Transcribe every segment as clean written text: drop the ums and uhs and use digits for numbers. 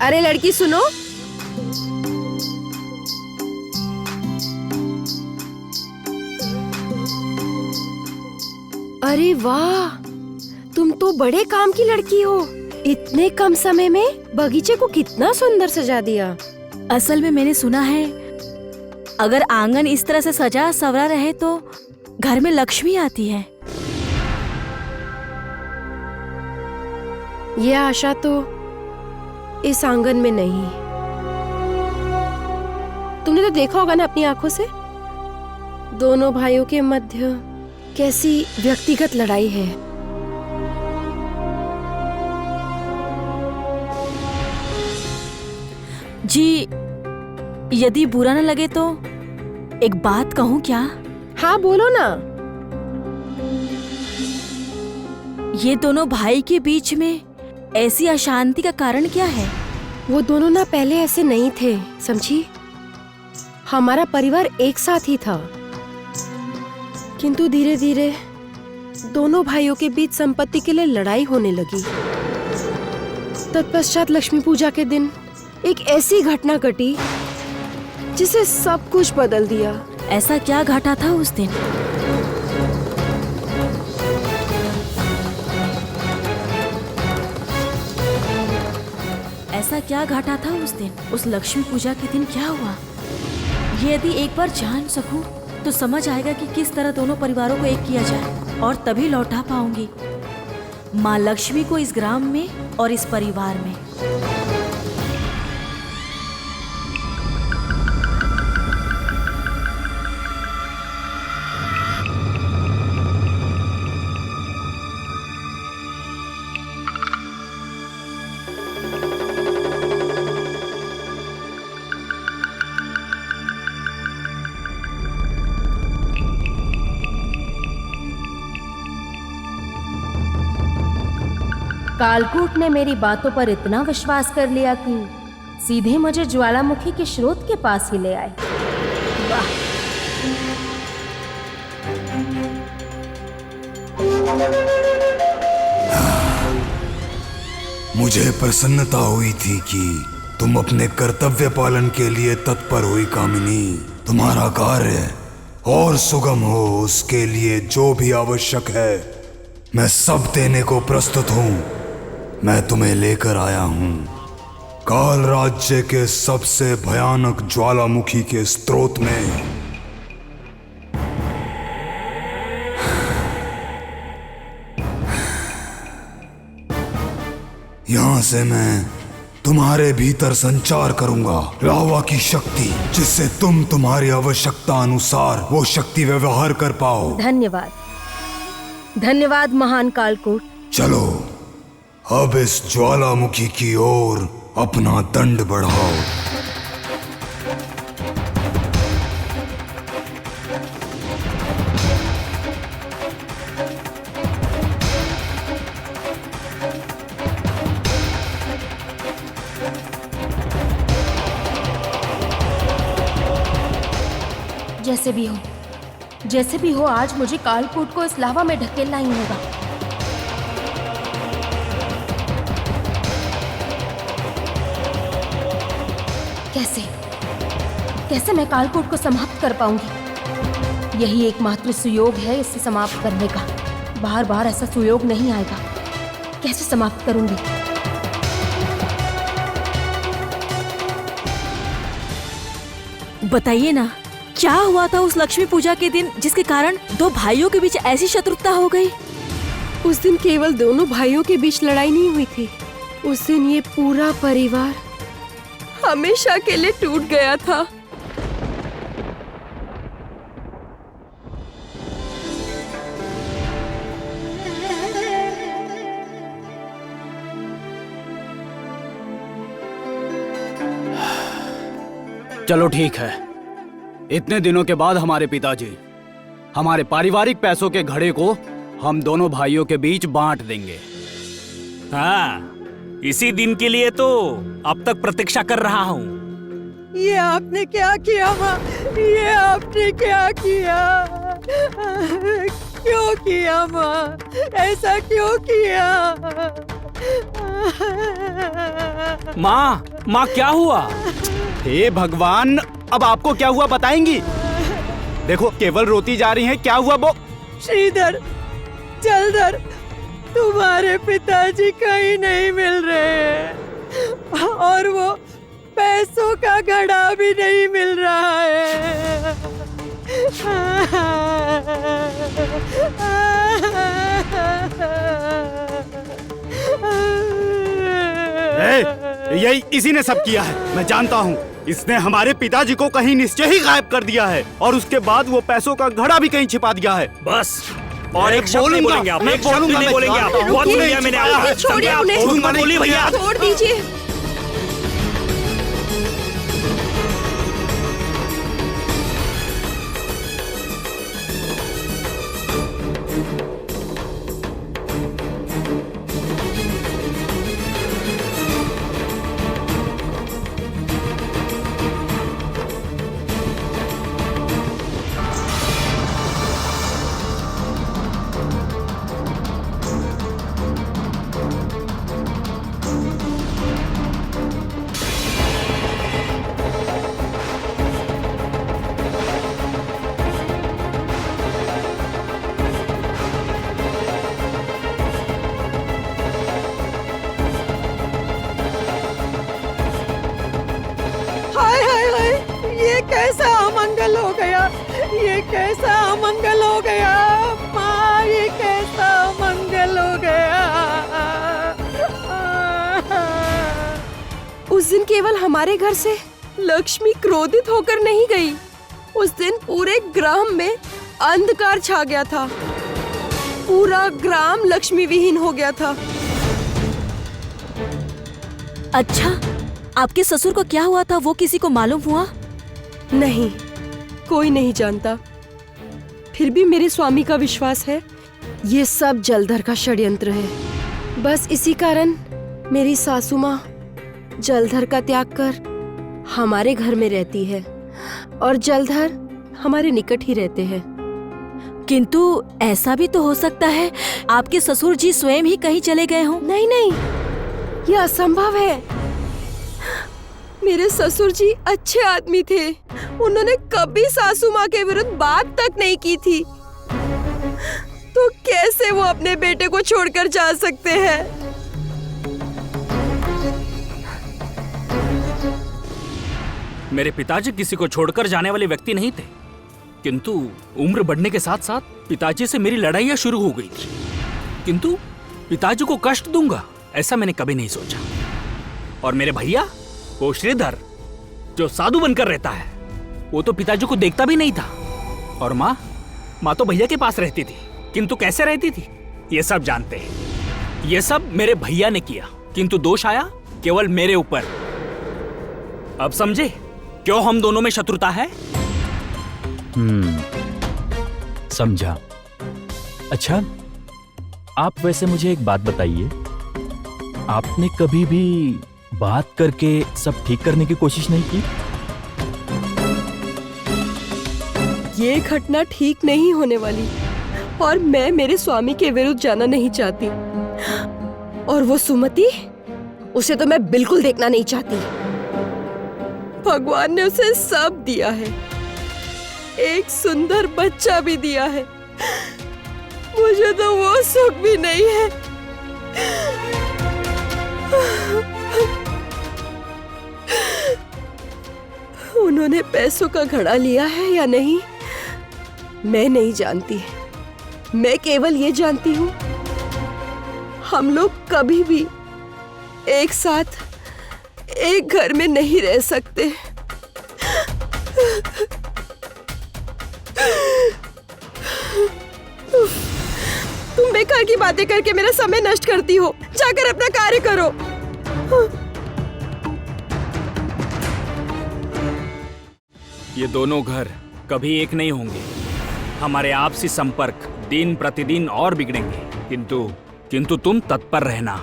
अरे लड़की सुनो, अरे वाह, तुम तो बड़े काम की लड़की हो। इतने कम समय में बगीचे को कितना सुंदर सजा दिया। असल में मैंने सुना है अगर आंगन इस तरह से सजा सवरा रहे तो घर में लक्ष्मी आती है। ये आशा तो इस आंगन में नहीं। तुमने तो देखा होगा ना अपनी आंखों से, दोनों भाइयों के मध्य कैसी व्यक्तिगत लड़ाई है। जी, यदि बुरा न लगे तो एक बात कहूँ क्या? हाँ बोलो ना। ये दोनों भाई के बीच में ऐसी अशांति का कारण क्या है? वो दोनों ना पहले ऐसे नहीं थे, समझी। हमारा परिवार एक साथ ही था, किंतु धीरे धीरे दोनों भाइयों के बीच संपत्ति के लिए लड़ाई होने लगी। तत्पश्चात लक्ष्मी पूजा के दिन एक ऐसी घटना घटी जिसे सब कुछ बदल दिया। ऐसा क्या घटा था उस दिन? ऐसा क्या घटा था उस दिन? उस लक्ष्मी पूजा के दिन क्या हुआ? ये यदि एक बार जान सकूं तो समझ आएगा कि किस तरह दोनों परिवारों को एक किया जाए, और तभी लौटा पाऊंगी माँ लक्ष्मी को इस ग्राम में और इस परिवार में। कालकूट ने मेरी बातों पर इतना विश्वास कर लिया कि सीधे मुझे ज्वालामुखी के स्रोत के पास ही ले आए। वाह! मुझे प्रसन्नता हुई थी कि तुम अपने कर्तव्य पालन के लिए तत्पर हुई कामिनी। तुम्हारा कार्य और सुगम हो, उसके लिए जो भी आवश्यक है मैं सब देने को प्रस्तुत हूँ। मैं तुम्हें लेकर आया हूँ काल राज्य के सबसे भयानक ज्वालामुखी के स्रोत में। यहाँ से मैं तुम्हारे भीतर संचार करूंगा लावा की शक्ति, जिससे तुम तुम्हारी आवश्यकता अनुसार वो शक्ति व्यवहार कर पाओ। धन्यवाद, धन्यवाद महान कालकूट। चलो अब इस ज्वालामुखी की ओर अपना दंड बढ़ाओ। जैसे भी हो आज मुझे कालकूट को इस लावा में ढकेलना ही होगा। कैसे मैं कालकूट को समाप्त कर पाऊंगी? यही एकमात्र सुयोग है इसे समाप्त करने का। बार बार ऐसा सुयोग नहीं आएगा। कैसे समाप्त करूंगी? बताइए ना, क्या हुआ था उस लक्ष्मी पूजा के दिन जिसके कारण दो भाइयों के बीच ऐसी शत्रुता हो गई? उस दिन केवल दोनों भाइयों के बीच लड़ाई नहीं हुई थी, उस दिन ये पूरा परिवार हमेशा के लिए टूट गया था। चलो ठीक है, इतने दिनों के बाद हमारे पिताजी हमारे पारिवारिक पैसों के घड़े को हम दोनों भाइयों के बीच बांट देंगे। हाँ, इसी दिन के लिए तो अब तक प्रतीक्षा कर रहा हूँ। ये आपने क्या किया माँ? ये आपने क्या किया? क्यों किया माँ? ऐसा क्यों किया? माँ क्या हुआ? हे भगवान, अब आपको क्या हुआ बताएंगी? देखो केवल रोती जा रही हैं, क्या हुआ वो? श्रीधर, जलधर, तुम्हारे पिताजी कहीं नहीं मिल रहे हैं और वो पैसों का घड़ा भी नहीं मिल रहा है। यही इसी ने सब किया है, मैं जानता हूँ। इसने हमारे पिताजी को कहीं निश्चय ही गायब कर दिया है और उसके बाद वो पैसों का घड़ा भी कहीं छिपा दिया है। बस और एक शब्द नहीं बोलेंगे आप, एक शब्द नहीं बोलेंगे आप। बहुत सुन लिया मैंने आपका। छोड़िए उन्हें। बोलिए भैया। छोड़ दीजिए। हाय हाय हाय, ये कैसा अमंगल हो गया, ये कैसा अमंगल हो गया माँ, ये कैसा अमंगल हो गया। उस दिन केवल हमारे घर से लक्ष्मी क्रोधित होकर नहीं गई, उस दिन पूरे ग्राम में अंधकार छा गया था। पूरा ग्राम लक्ष्मी विहीन हो गया था। अच्छा, आपके ससुर को क्या हुआ था वो किसी को मालूम हुआ? नहीं, कोई नहीं जानता। फिर भी मेरे स्वामी का विश्वास है ये सब जलधर का षड्यंत्र है। बस इसी कारण मेरी सासू माँ जलधर का त्याग कर हमारे घर में रहती है और जलधर हमारे निकट ही रहते हैं। किंतु ऐसा भी तो हो सकता है आपके ससुर जी स्वयं ही कहीं चले गए हों। नहीं नहीं, यह असंभव है। मेरे ससुर जी अच्छे आदमी थे, उन्होंने कभी सासू माँ के विरुद्ध बात तक नहीं की थी, तो कैसे वो अपने बेटे को छोड़कर जा सकते हैं? मेरे पिताजी किसी को छोड़कर जाने वाले व्यक्ति नहीं थे, किंतु उम्र बढ़ने के साथ साथ पिताजी से मेरी लड़ाइयाँ शुरू हो गई थी। किंतु पिताजी को कष्ट दूंगा ऐसा मैंने कभी नहीं सोचा। और मेरे भैया वो श्रीधर जो साधु बनकर रहता है, वो तो पिताजी को देखता भी नहीं था। और माँ तो भैया के पास रहती थी, किंतु कैसे रहती थी ये सब जानते हैं। ये सब मेरे भैया ने किया, किंतु दोष आया केवल मेरे ऊपर। अब समझे क्यों हम दोनों में शत्रुता है? समझा। अच्छा, आप वैसे मुझे एक बात बताइए, आपने कभी भी बात करके सब ठीक करने की कोशिश नहीं की? ये घटना ठीक नहीं होने वाली और मैं मेरे स्वामी के विरुद्ध जाना नहीं चाहती। और वो सुमति, उसे तो मैं बिल्कुल देखना नहीं चाहती। भगवान ने उसे सब दिया है, एक सुंदर बच्चा भी दिया है, मुझे तो वो सुख भी नहीं है। उन्होंने पैसों का घड़ा लिया है या नहीं मैं नहीं जानती। मैं केवल ये जानती हूँ हम लोग कभी भी एक साथ एक घर में नहीं रह सकते। तुम बेकार की बातें करके मेरा समय नष्ट करती हो, जाकर अपना कार्य करो। ये दोनों घर कभी एक नहीं होंगे। हमारे आपसी संपर्क दिन प्रतिदिन और बिगड़ेंगे। किंतु तुम तत्पर रहना।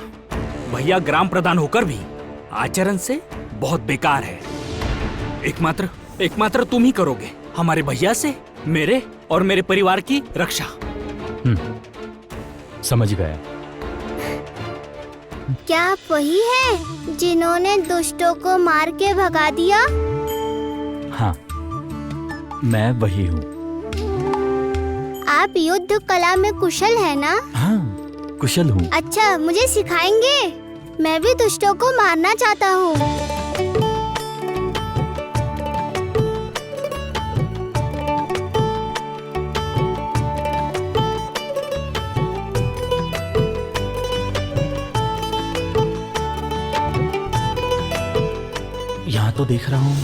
भैया ग्राम प्रधान होकर भी आचरण से बहुत बेकार है। एकमात्र तुम ही करोगे हमारे भैया से, मेरे और मेरे परिवार की रक्षा। समझ गया। क्या आप वही हैं जिन्होंने दुष्टों को मार के भगा दिया? हाँ, मैं वही हूँ। आप युद्ध कला में कुशल है ना? हाँ, कुशल हूँ। अच्छा, मुझे सिखाएंगे? मैं भी दुष्टों को मारना चाहता हूँ। यहाँ तो देख रहा हूँ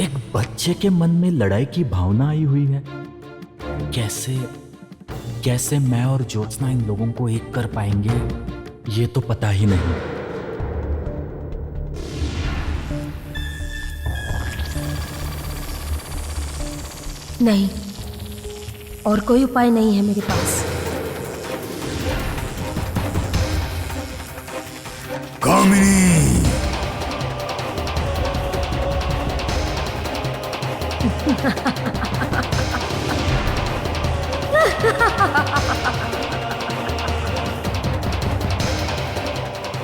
एक बच्चे के मन में लड़ाई की भावना आई हुई है। कैसे मैं और ज्योत्सना इन लोगों को एक कर पाएंगे, ये तो पता ही नहीं। नहीं, और कोई उपाय नहीं है मेरे पास। कामिनी,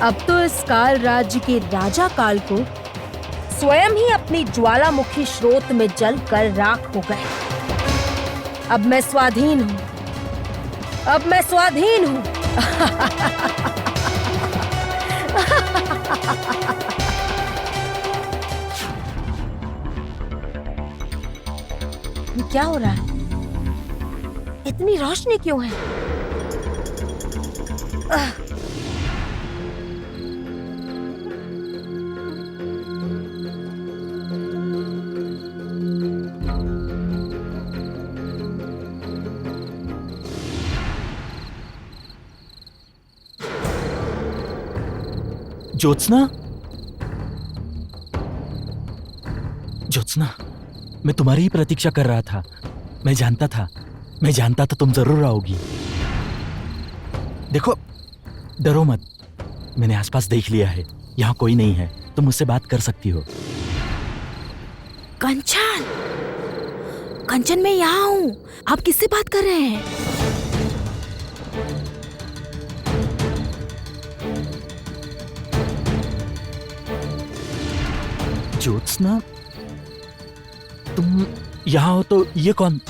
अब तो इस काल राज्य के राजा काल को स्वयं ही अपनी ज्वालामुखी स्रोत में जल कर राख हो गए। अब मैं स्वाधीन हूँ, अब मैं स्वाधीन हूँ। ये क्या हो रहा है? इतनी रोशनी क्यों है? ज्योत्सना, ज्योत्सना, मैं तुम्हारी ही प्रतीक्षा कर रहा था। मैं जानता था तुम जरूर आओगी। देखो, डरो मत, मैंने आसपास देख लिया है, यहाँ कोई नहीं है, तुम मुझसे बात कर सकती हो। कंचन, कंचन, मैं यहाँ हूँ। आप किससे बात कर रहे हैं? ज्योत्सना, तुम यहाँ हो तो ये कौन?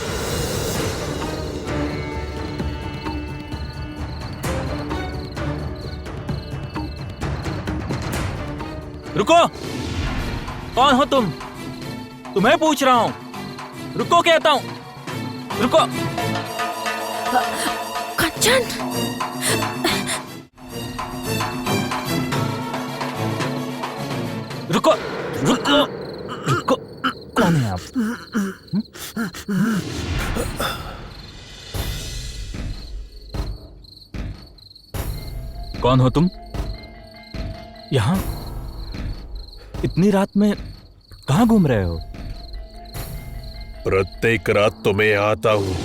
रुको, कौन हो तुम? तुम्हें पूछ रहा हूं। रुको कहता हूं, रुको। कंचन, रुको, रुको, रुको। कौन है आप? कौन हो तुम? यहाँ इतनी रात में कहाँ घूम रहे हो? प्रत्येक रात तो मैं आता हूँ।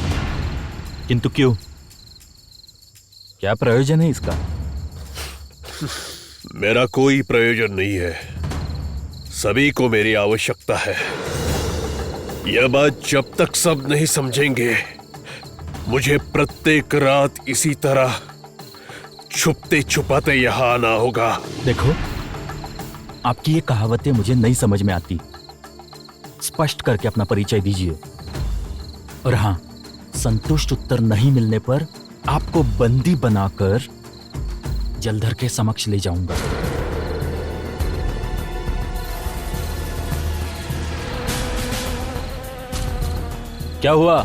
किंतु क्यों? क्या प्रयोजन है इसका? मेरा कोई प्रयोजन नहीं है। सभी को मेरी आवश्यकता है। यह बात जब तक सब नहीं समझेंगे, मुझे प्रत्येक रात इसी तरह छुपते छुपाते यहाँ आना होगा। देखो, आपकी ये कहावतें मुझे नहीं समझ में आती। स्पष्ट करके अपना परिचय दीजिए। और हाँ, संतुष्ट उत्तर नहीं मिलने पर आपको बंदी बनाकर जलधर के समक्ष ले जाऊंगा। क्या हुआ?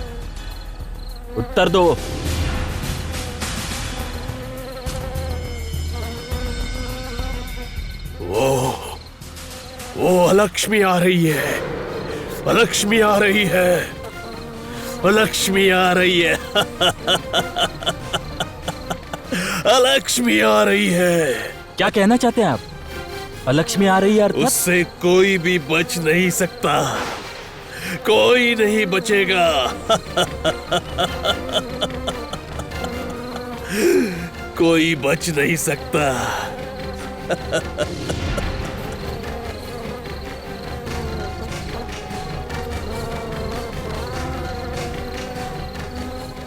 उत्तर दो। वो अलक्ष्मी आ रही है। अलक्ष्मी आ रही है। अलक्ष्मी आ रही है। अलक्ष्मी आ रही है। क्या कहना चाहते हैं आप? अलक्ष्मी आ रही है अर्थात? उससे कोई भी बच नहीं सकता। कोई नहीं बचेगा। कोई बच नहीं सकता।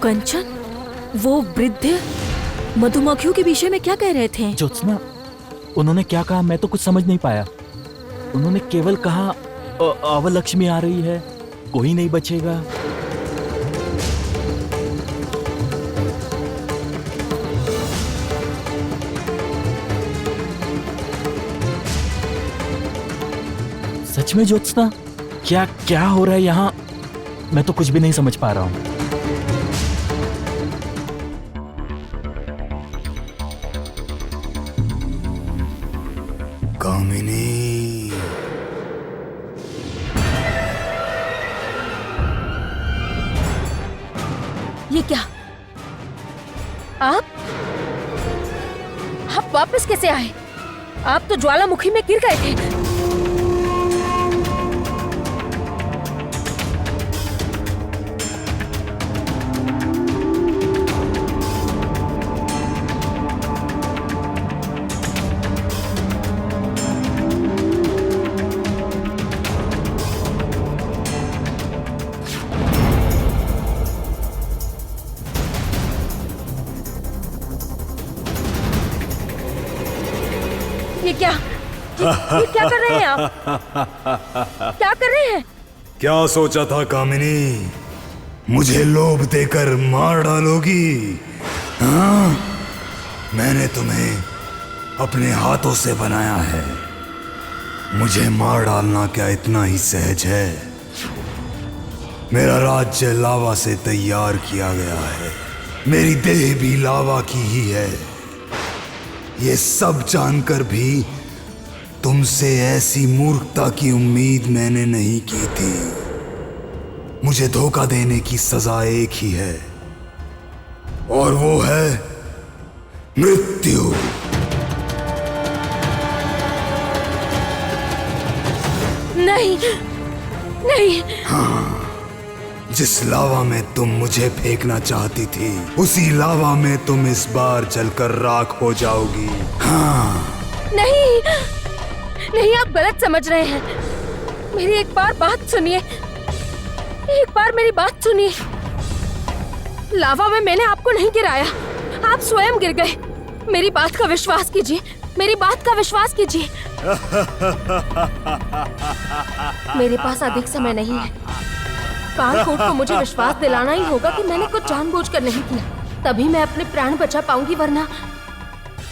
कंचन, वो वृद्ध मधुमक्खियों के विषय में क्या कह रहे थे? ज्योत्सना, उन्होंने क्या कहा मैं तो कुछ समझ नहीं पाया। उन्होंने केवल कहा अवलक्ष्मी आ रही है, कोई नहीं बचेगा। सच में ज्योत्सना, क्या क्या हो रहा है यहाँ? मैं तो कुछ भी नहीं समझ पा रहा हूँ। कामिनी, ये क्या? आप वापस कैसे आए? आप तो ज्वालामुखी में गिर गए थे। ये क्या कर रहे हैं आप? क्या कर रहे हैं? क्या सोचा था कामिनी? मुझे लोभ देकर मार डालोगी? हाँ? मैंने तुम्हें अपने हाथों से बनाया है। मुझे मार डालना क्या इतना ही सहज है? मेरा राज्य लावा से तैयार किया गया है। मेरी देह भी लावा की ही है। ये सब जानकर भी तुमसे ऐसी मूर्खता की उम्मीद मैंने नहीं की थी। मुझे धोखा देने की सजा एक ही है, और वो है मृत्यु। नहीं, नहीं। हाँ, जिस लावा में तुम मुझे फेंकना चाहती थी, उसी लावा में तुम इस बार जलकर राख हो जाओगी। हाँ। नहीं, नहीं, आप गलत समझ रहे हैं। मेरी एक बार बात सुनिए। एक बार मेरी बात सुनिए। लावा में मैंने आपको नहीं गिराया, आप स्वयं गिर गए। मेरी बात का विश्वास कीजिए, मेरी बात का विश्वास कीजिए। मेरे पास अधिक समय नहीं है। कालकोट को मुझे विश्वास दिलाना ही होगा कि मैंने कुछ जानबूझकर नहीं किया, तभी मैं अपने प्राण बचा पाऊंगी,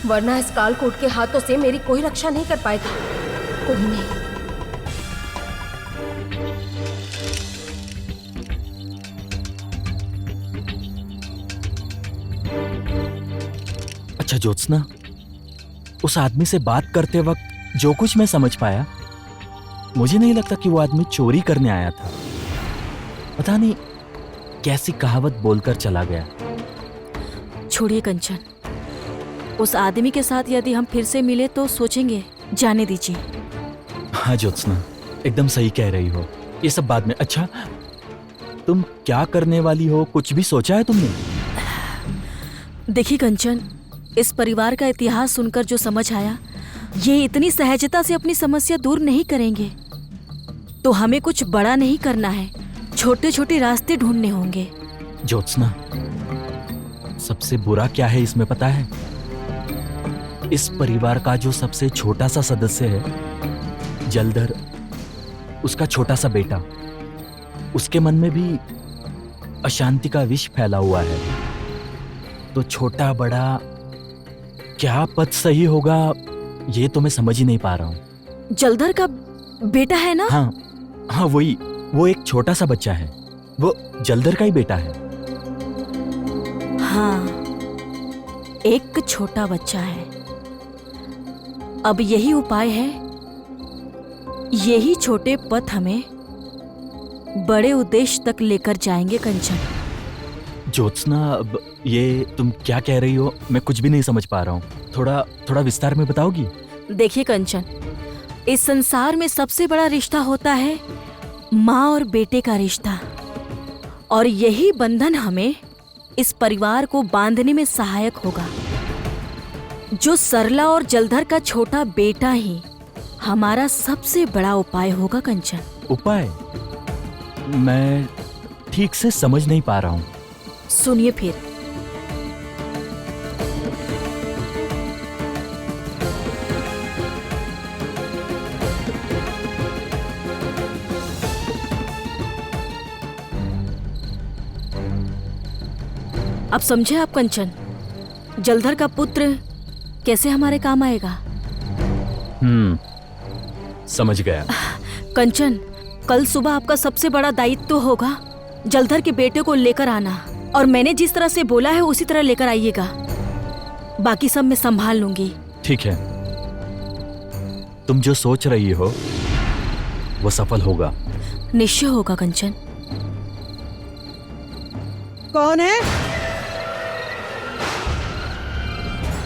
वरना इस कालकोट के हाथों से मेरी कोई रक्षा नहीं कर पाएगा, कोई नहीं। अच्छा ज्योत्सना, उस आदमी से बात करते वक्त जो कुछ मैं समझ पाया, मुझे नहीं लगता कि वो आदमी चोरी करने आया था। पता नहीं कैसी कहावत बोलकर चला गया। छोड़िए कंचन, उस आदमी के साथ यदि हम फिर से मिले तो सोचेंगे, जाने दीजिए। हाँ ज्योत्सना, एकदम सही कह रही हो। ये सब बाद में। अच्छा, तुम क्या करने वाली हो? कुछ भी सोचा है तुमने? देखिए कंचन, इस परिवार का इतिहास सुनकर जो समझ आया, ये इतनी सहजता से अपनी समस्या दूर नहीं करेंगे। तो हमें कुछ बड़ा नहीं करना है, छोटे छोटे रास्ते ढूंढने होंगे। ज्योत्सना, सबसे बुरा क्या है इसमें पता है? इस परिवार का जो सबसे छोटा सा सदस्य है, जलधर, उसका छोटा सा बेटा, उसके मन में भी अशांति का विष फैला हुआ है। तो छोटा बड़ा क्या पद सही होगा, ये तो मैं समझ ही नहीं पा रहा हूँ। जलधर का बेटा है ना? हाँ हाँ, वही, वो एक छोटा सा बच्चा है, वो जलधर का ही बेटा है। हाँ, एक छोटा बच्चा है। अब यही उपाय है, यही छोटे पथ हमें बड़े उद्देश्य तक लेकर जाएंगे कंचन। ज्योत्सना, अब ये तुम क्या कह रही हो? मैं कुछ भी नहीं समझ पा रहा हूँ। थोड़ा विस्तार में बताओगी? देखिए कंचन, इस संसार में सबसे बड़ा रिश्ता होता है माँ और बेटे का रिश्ता, और यही बंधन हमें इस परिवार को बांधने में सहायक होगा। जो सरला और जलधर का छोटा बेटा ही हमारा सबसे बड़ा उपाय होगा कंचन। उपाय? मैं ठीक से समझ नहीं पा रहा हूँ। सुनिए फिर। अब समझे आप कंचन, जलधर का पुत्र कैसे हमारे काम आएगा? समझ गया। कंचन, कल सुबह आपका सबसे बड़ा दायित्व होगा जलधर के बेटे को लेकर आना, और मैंने जिस तरह से बोला है उसी तरह लेकर आइएगा। बाकी सब मैं संभाल लूंगी। ठीक है, तुम जो सोच रही हो वो सफल होगा। निश्चय होगा कंचन। कौन है?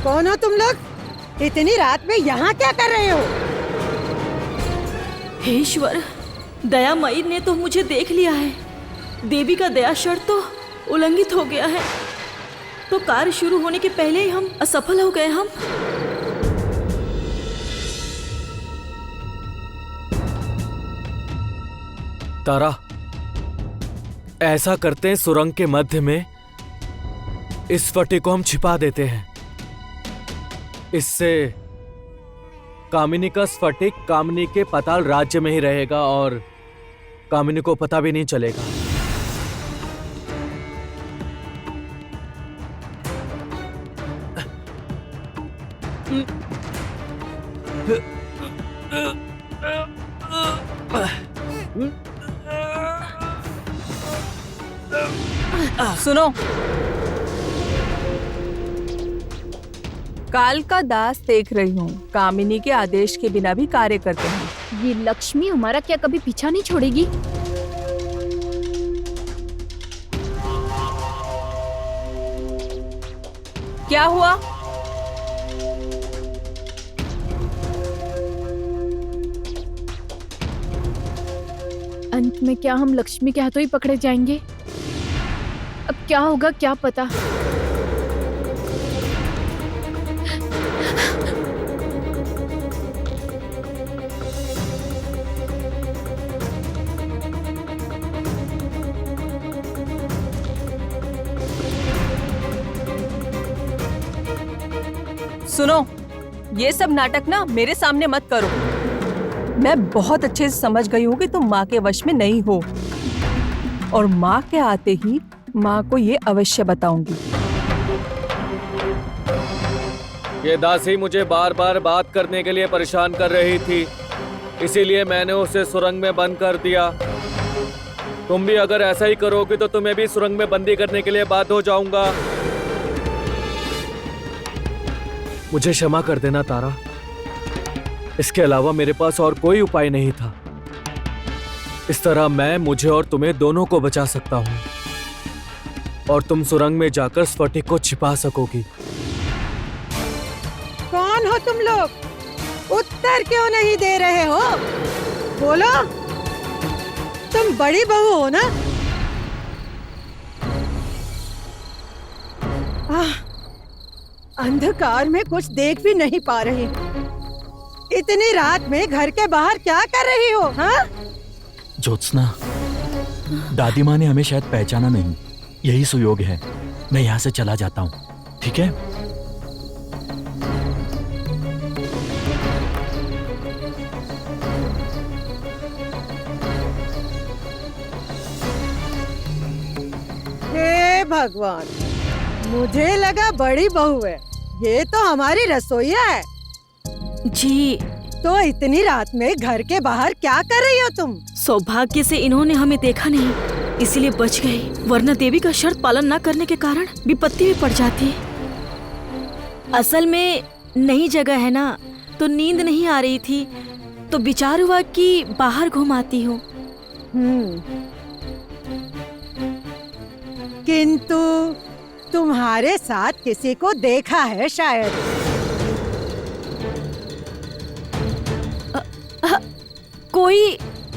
कौन हो तुम लोग? इतनी रात में यहाँ क्या कर रहे हो? हे ईश्वर, दयामयी ने तो मुझे देख लिया है। देवी का दया शर्त तो उल्लंघित हो गया है, तो कार्य शुरू होने के पहले ही हम असफल हो गए। हम तारा, ऐसा करते हैं, सुरंग के मध्य में इस फटे को हम छिपा देते हैं। इससे कामिनी का स्फटिक कामिनी के पाताल राज्य में ही रहेगा और कामिनी को पता भी नहीं चलेगा। सुनो, काल का दास देख रही हूँ, कामिनी के आदेश के बिना भी कार्य करते हैं। ये लक्ष्मी हमारा क्या कभी पीछा नहीं छोड़ेगी? क्या हुआ? अंत में क्या हम लक्ष्मी के हाथों ही पकड़े जाएंगे? अब क्या होगा क्या पता। सुनो, ये सब नाटक ना मेरे सामने मत करो। मैं बहुत अच्छे से समझ गई हूँ कि तुम माँ के वश में नहीं हो, और माँ के आते ही माँ को ये अवश्य बताऊंगी। ये दासी मुझे बार बार बात करने के लिए परेशान कर रही थी, इसीलिए मैंने उसे सुरंग में बंद कर दिया। तुम भी अगर ऐसा ही करोगे तो तुम्हें भी सुरंग में बंदी करने के लिए बाध्य हो जाऊंगा। मुझे क्षमा कर देना तारा, इसके अलावा मेरे पास और कोई उपाय नहीं था। इस तरह मैं मुझे और तुम्हें दोनों को बचा सकता हूँ, और तुम सुरंग में जाकर स्फटिक को छिपा सकोगी। कौन हो तुम लोग? उत्तर क्यों नहीं दे रहे हो? बोलो, तुम बड़ी बहू हो ना? अंधकार में कुछ देख भी नहीं पा रही। इतनी रात में घर के बाहर क्या कर रही हो? हाँ? ज्योत्सना, दादी माँ ने हमें शायद पहचाना नहीं, यही सुयोग है। मैं यहाँ से चला जाता हूँ, ठीक है? हे भगवान, मुझे लगा बड़ी बहू है, ये तो हमारी रसोइया है। जी, तो इतनी रात में घर के बाहर क्या कर रही हो तुम? सौभाग्य से इन्होंने हमें देखा नहीं, इसीलिए बच गए, वरना देवी का शर्त पालन न करने के कारण विपत्ति भी पड़ जाती। असल में नई जगह है ना, तो नींद नहीं आ रही थी, तो विचार हुआ कि बाहर घुमाती हूँ। किंतु तुम्हारे साथ किसी को देखा है शायद।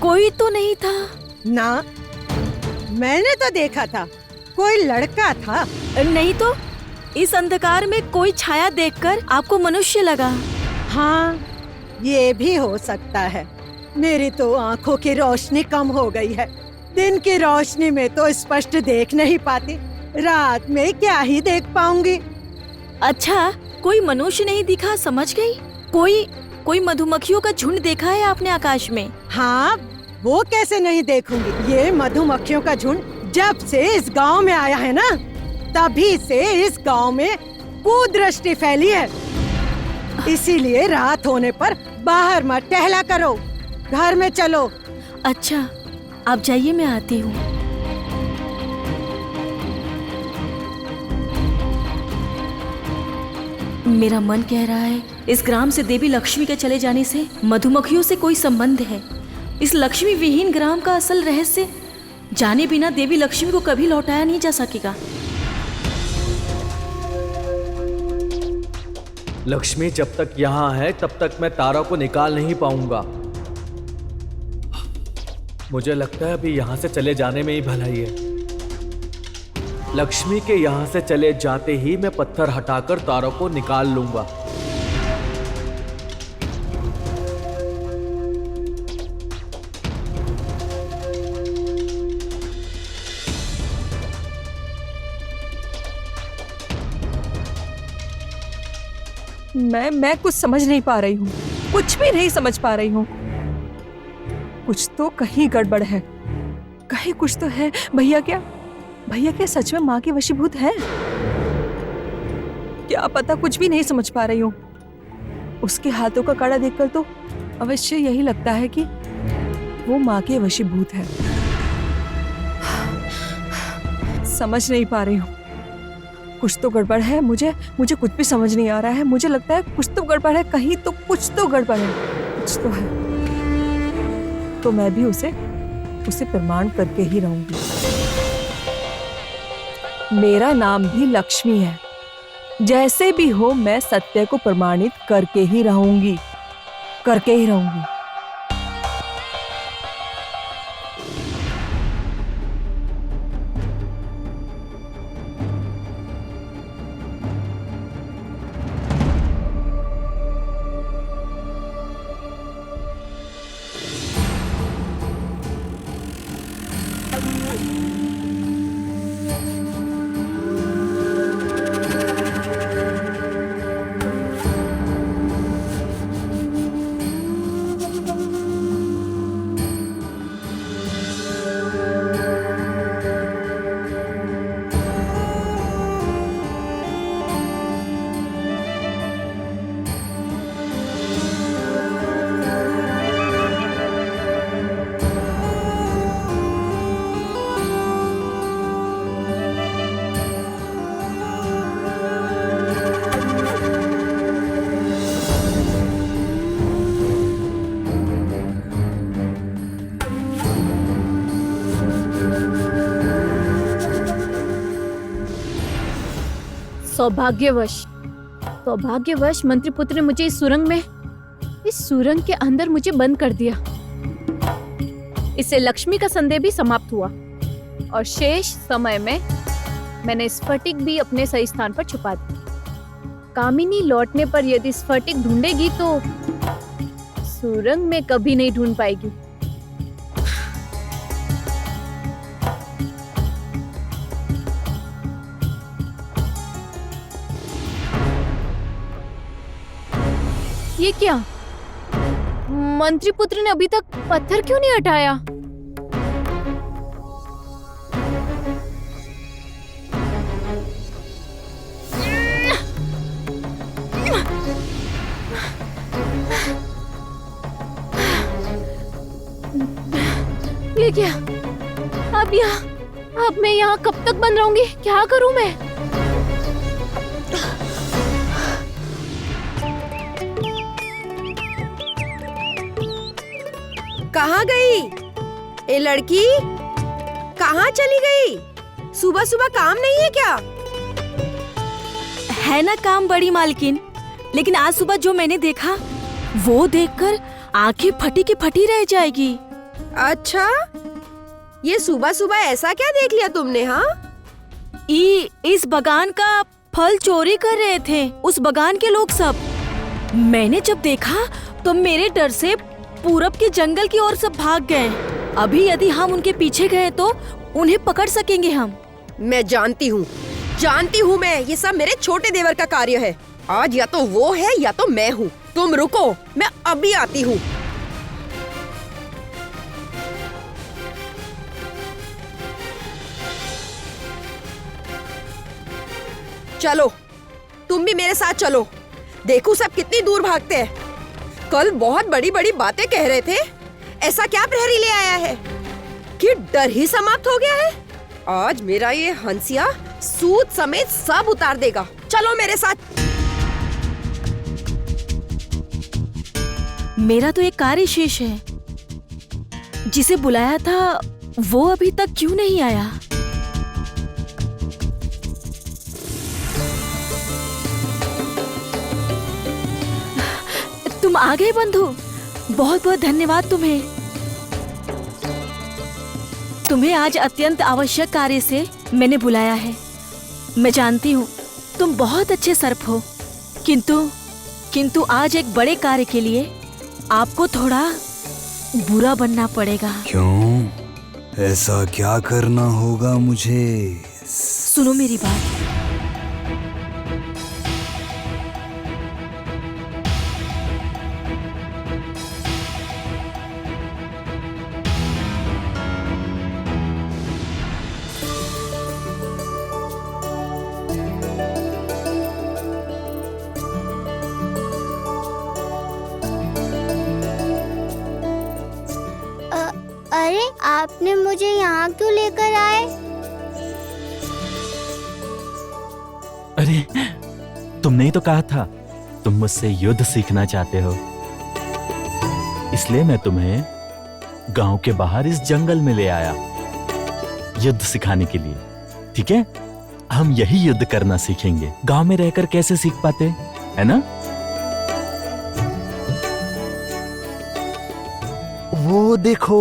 कोई तो नहीं था ना, मैंने तो देखा था, कोई लड़का था। नहीं तो इस अंधकार में कोई छाया देखकर आपको मनुष्य लगा। हाँ, ये भी हो सकता है। मेरी तो आंखों की रोशनी कम हो गई है, दिन की रोशनी में तो स्पष्ट देख नहीं पाती, रात में क्या ही देख पाऊंगी। अच्छा, कोई मनुष्य नहीं दिखा, समझ गई। कोई मधुमक्खियों का झुंड देखा है आपने आकाश में? हाँ, वो कैसे नहीं देखूंगी। ये मधुमक्खियों का झुंड जब से इस गांव में आया है ना, तभी से इस गांव में कुदृष्टि फैली है। इसीलिए रात होने पर बाहर मत टहला करो, घर में चलो। अच्छा, आप जाइए, मैं आती हूँ। मेरा मन कह रहा है इस ग्राम से देवी लक्ष्मी के चले जाने से मधुमक्खियों से कोई संबंध है। इस लक्ष्मी विहीन ग्राम का असल रहस्य जाने बिना देवी लक्ष्मी को कभी लौटाया नहीं जा सकेगा। लक्ष्मी जब तक यहाँ है तब तक मैं तारा को निकाल नहीं पाऊंगा। मुझे लगता है अभी यहाँ से चले जाने में ही भलाई है। लक्ष्मी के यहाँ से चले जाते ही मैं पत्थर हटाकर तारा को निकाल लूंगा। मैं कुछ समझ नहीं पा रही हूँ, कुछ भी नहीं समझ पा रही हूँ। कुछ तो कहीं गड़बड़ है, कहीं कुछ तो है। भैया क्या सच में माँ के वशीभूत है? क्या पता, कुछ भी नहीं समझ पा रही हूँ। उसके हाथों का काड़ा देखकर तो अवश्य यही लगता है कि वो माँ के वशीभूत है। समझ नहीं पा रही हूँ, कुछ तो गड़बड़ है। मुझे कुछ भी समझ नहीं आ रहा है। मुझे लगता है कुछ तो गड़बड़ है, कहीं तो कुछ तो गड़बड़ है, कुछ तो है। तो मैं भी उसे प्रमाण करके ही रहूंगी। मेरा नाम भी लक्ष्मी है, जैसे भी हो मैं सत्य को प्रमाणित करके ही रहूंगी, करके ही रहूंगी। सौभाग्यवश मंत्रीपुत्र ने मुझे इस सुरंग के अंदर मुझे बंद कर दिया। इससे लक्ष्मी का संदेह भी समाप्त हुआ और शेष समय में मैंने स्फटिक भी अपने सही स्थान पर छुपा दी। कामिनी लौटने पर यदि स्फटिक ढूंढेगी तो सुरंग में कभी नहीं ढूंढ पाएगी। ये क्या? मंत्रीपुत्र ने अभी तक पत्थर क्यों नहीं हटाया? ये क्या? अब मैं यहाँ कब तक बंद रहूंगी? क्या करूं मैं? कहाँ गई ये लड़की? कहाँ चली गई? सुबह सुबह काम नहीं है क्या? है ना काम बड़ी मालकिन, लेकिन आज सुबह जो मैंने देखा वो देखकर आंखें फटी की फटी रह जाएगी। अच्छा, ये सुबह सुबह ऐसा क्या देख लिया तुमने? हाँ, इस बगान का फल चोरी कर रहे थे उस बगान के लोग सब। मैंने जब देखा तो मेरे डर से पूरब के जंगल की ओर सब भाग गए। अभी यदि हम उनके पीछे गए तो उन्हें पकड़ सकेंगे हम। मैं जानती हूँ मैं, ये सब मेरे छोटे देवर का कार्य है। आज या तो वो है या तो मैं हूँ। तुम रुको, मैं अभी आती हूँ। चलो, तुम भी मेरे साथ चलो। देखो सब कितनी दूर भागते हैं। कल बहुत बड़ी बड़ी बातें कह रहे थे। ऐसा क्या प्रहरी ले आया है कि डर ही समाप्त हो गया है? आज मेरा ये हंसिया सूद समेत सब उतार देगा। चलो मेरे साथ। मेरा तो एक कार्य शेष है। जिसे बुलाया था वो अभी तक क्यों नहीं आया? तुम आ गए बंधु, बहुत बहुत धन्यवाद तुम्हें। तुम्हें आज अत्यंत आवश्यक कार्य से मैंने बुलाया है। मैं जानती हूँ तुम बहुत अच्छे सर्प हो, किंतु आज एक बड़े कार्य के लिए आपको थोड़ा बुरा बनना पड़ेगा। क्यों? ऐसा क्या करना होगा मुझे? सुनो मेरी बात। अरे आपने मुझे यहाँ क्यों लेकर आए? अरे तुमने ही तो कहा था तुम मुझसे युद्ध सीखना चाहते हो, इसलिए मैं तुम्हें गांव के बाहर इस जंगल में ले आया युद्ध सिखाने के लिए। ठीक है, हम यही युद्ध करना सीखेंगे। गांव में रहकर कैसे सीख पाते, है ना? वो देखो,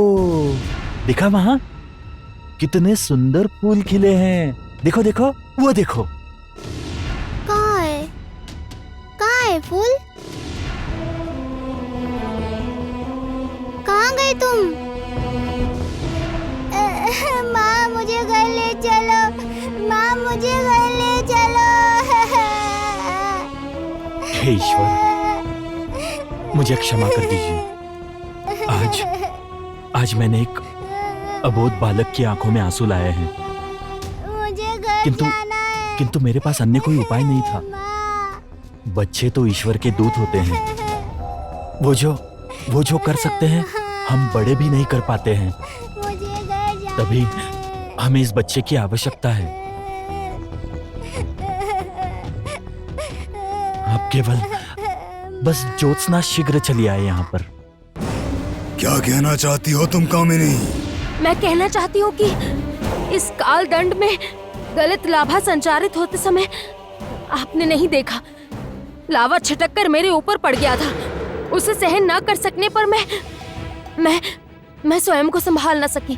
दिखा वहां कितने सुंदर फूल खिले हैं। देखो देखो, वो देखो। कहाँ है फूल? कहाँ गए तुम? माँ मुझे घर ले चलो, माँ मुझे घर ले चलो। हे ईश्वर, मुझे क्षमा कर दीजिए। आज मैंने एक अबोध बालक की आंखों में आंसू लाए हैं। मुझे घर जाना है। किंतु मेरे पास अन्य कोई उपाय नहीं था। बच्चे तो ईश्वर के दूत होते हैं। वो जो कर सकते हैं हम बड़े भी नहीं कर पाते हैं। मुझे घर जाना। तभी हमें इस बच्चे की आवश्यकता है। आप केवल बस ज्योत्सना शीघ्र चली आए यहाँ पर। क्या कहना चाहती हो तुम कामिनी? मैं कहना चाहती हूँ कि इस काल दंड में गलत लाभा संचारित होते समय आपने नहीं देखा, लावा छिटक कर मेरे ऊपर पड़ गया था। उसे सहन ना कर सकने पर मैं स्वयं को संभाल ना सकी।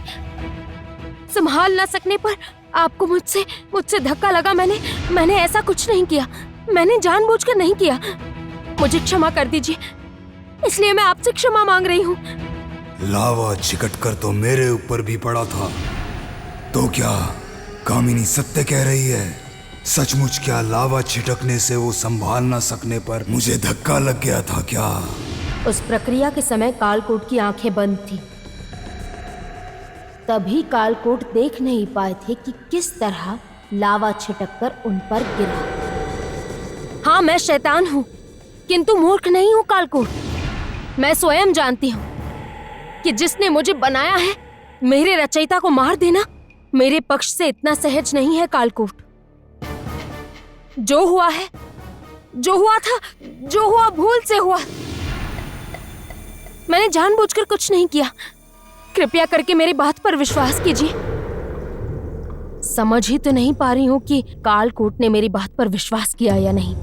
संभाल ना सकने पर आपको मुझसे धक्का लगा। मैंने ऐसा कुछ नहीं किया। मैंने जानबूझकर नहीं किया। मुझे क्षमा कर दीजिए, इसलिए मैं आपसे क्षमा मांग रही हूँ। लावा छिकट कर तो मेरे ऊपर भी पड़ा था, तो क्या कामिनी सत्य कह रही है? सचमुच क्या लावा छिटकने से वो संभाल ना सकने पर मुझे धक्का लग गया था क्या? उस प्रक्रिया के समय कालकोट की आंखें बंद थी, तभी कालकोट देख नहीं पाए थे कि किस तरह लावा छिटककर उन पर गिरा। हाँ, मैं शैतान हूँ, किंतु मूर्ख नहीं हूँ कालकोट। मैं स्वयं जानती हूँ कि जिसने मुझे बनाया है, मेरे रचयिता को मार देना मेरे पक्ष से इतना सहज नहीं है कालकोट। जो हुआ है, जो हुआ था, जो हुआ भूल से हुआ। मैंने जानबूझकर कुछ नहीं किया। कृपया करके मेरी बात पर विश्वास कीजिए। समझ ही तो नहीं पा रही हूँ कि कालकोट ने मेरी बात पर विश्वास किया या नहीं।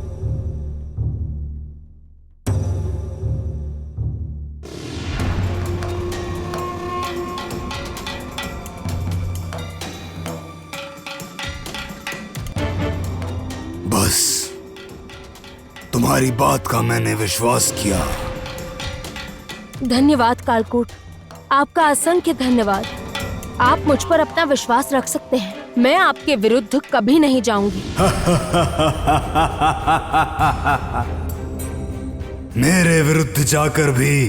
बस तुम्हारी बात का मैंने विश्वास किया। धन्यवाद कालकोट, आपका असंख्य धन्यवाद। आप मुझ पर अपना विश्वास रख सकते हैं। मैं आपके विरुद्ध कभी नहीं जाऊंगी। मेरे विरुद्ध जाकर भी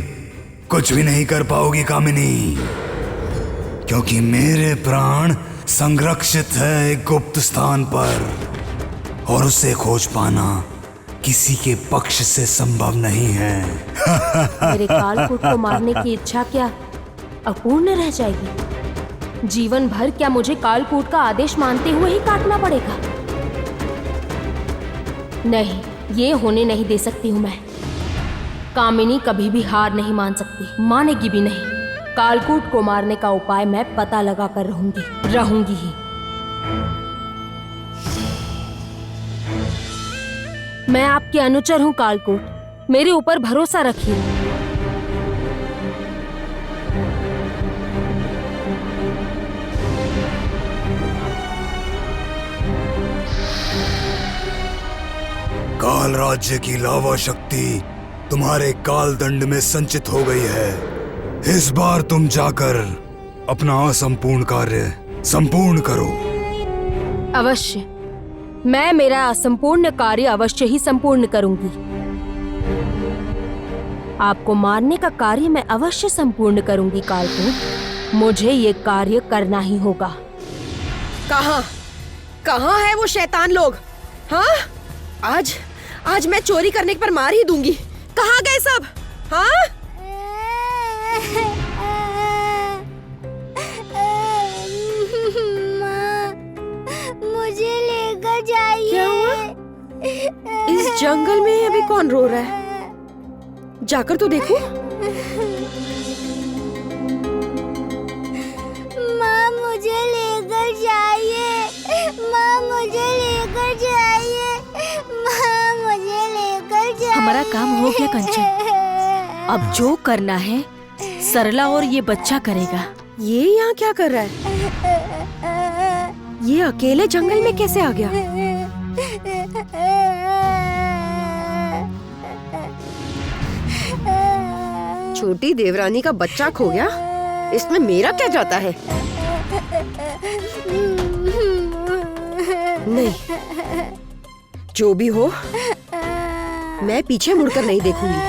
कुछ भी नहीं कर पाओगी कामिनी, क्योंकि मेरे प्राण संरक्षित है एक गुप्त स्थान पर, और उसे खोज पाना किसी के पक्ष से संभव नहीं है। मेरे कालकूट को मारने की इच्छा क्या अपूर्ण रह जाएगी? जीवन भर क्या मुझे कालकूट का आदेश मानते हुए ही काटना पड़ेगा? नहीं, ये होने नहीं दे सकती हूं मैं। कामिनी कभी भी हार नहीं मान सकती, मानेगी भी नहीं। कालकूट को मारने का उपाय मैं पता लगा कर रहूंगी ही। मैं आपके अनुचर हूं कालकूट, मेरे ऊपर भरोसा रखिए। काल राज्य की लावा शक्ति तुम्हारे काल दंड में संचित हो गई है। इस बार तुम जाकर अपना असंपूर्ण कार्य संपूर्ण करो। अवश्य, मैं मेरा असंपूर्ण कार्य अवश्य ही संपूर्ण करूंगी। आपको मारने का कार्य मैं अवश्य संपूर्ण करूंगी कालकूट। मुझे ये कार्य करना ही होगा। कहाँ है वो शैतान लोग? हाँ, आज मैं चोरी करने पर मार ही दूंगी। कहाँ गए सब? हाँ? माँ, मुझे लेकर जाइए। क्या हुआ? इस जंगल में अभी कौन रो रहा है? जाकर तो देखो। माँ, मुझे लेकर जाइए। माँ, मुझे लेकर जाइए। माँ, मुझे लेकर जाइए। हमारा काम हो गया कंचन। अब जो करना है सरला और ये बच्चा करेगा। ये यहाँ क्या कर रहा है? ये अकेले जंगल में कैसे आ गया? छोटी देवरानी का बच्चा खो गया, इसमें मेरा क्या जाता है? नहीं, जो भी हो, मैं पीछे मुड़कर नहीं देखूंगी।